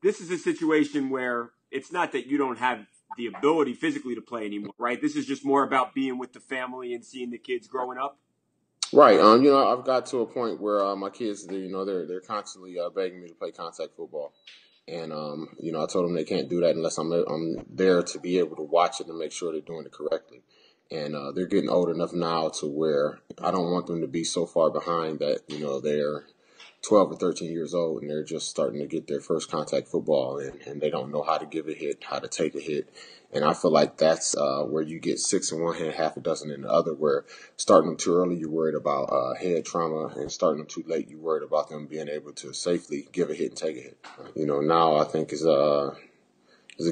this is a situation where it's not that you don't have the ability physically to play anymore, right? This is just more about being with the family and seeing the kids growing up. Right. I've got to a point where my kids, they're constantly begging me to play contact football, and I told them they can't do that unless I'm there to be able to watch it and make sure they're doing it correctly. And they're getting old enough now to where I don't want them to be so far behind that they're 12 or 13 years old and they're just starting to get their first contact football and they don't know how to give a hit, how to take a hit. And I feel like that's where you get six in one hand, half a dozen in the other, where starting them too early, you're worried about head trauma, and starting them too late, you're worried about them being able to safely give a hit and take a hit. Now I think is a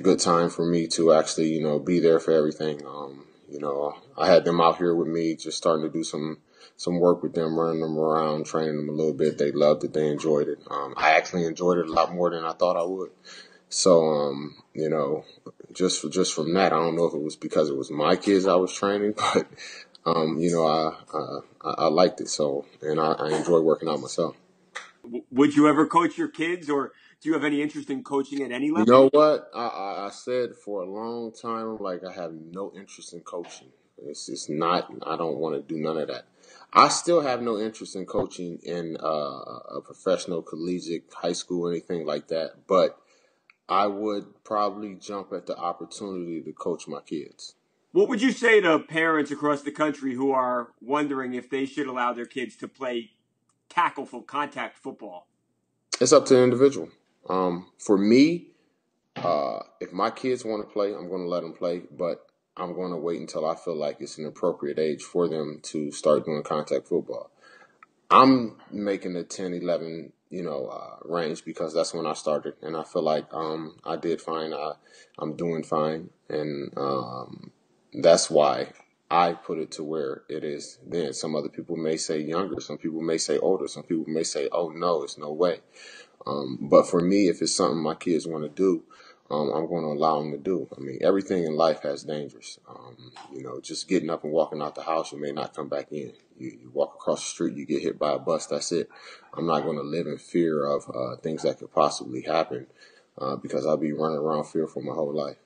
good time for me to actually, be there for everything. I had them out here with me, just starting to do some work with them, running them around, training them a little bit. They loved it. They enjoyed it. I actually enjoyed it a lot more than I thought I would. So, just from that, I don't know if it was because it was my kids I was training, but, I liked it. So, and I enjoy working out myself. Would you ever coach your kids, or do you have any interest in coaching at any level? You know what? I said for a long time, like, I have no interest in coaching. It's not, I don't want to do none of that. I still have no interest in coaching in a professional, collegiate, high school, anything like that. But I would probably jump at the opportunity to coach my kids. What would you say to parents across the country who are wondering if they should allow their kids to play tackle for contact football? It's up to the individual. For me, if my kids want to play, I'm going to let them play, but I'm going to wait until I feel like it's an appropriate age for them to start doing contact football. I'm making the 10, 11, range because that's when I started, and I feel like I did fine. I'm doing fine, and that's why I put it to where it is then. Some other people may say younger, some people may say older, some people may say, oh, no, it's no way. But for me, if it's something my kids want to do, I'm going to allow them to do. I mean, everything in life has dangers. Just getting up and walking out the house, you may not come back in. You walk across the street, you get hit by a bus, that's it. I'm not going to live in fear of things that could possibly happen because I'll be running around fearful my whole life.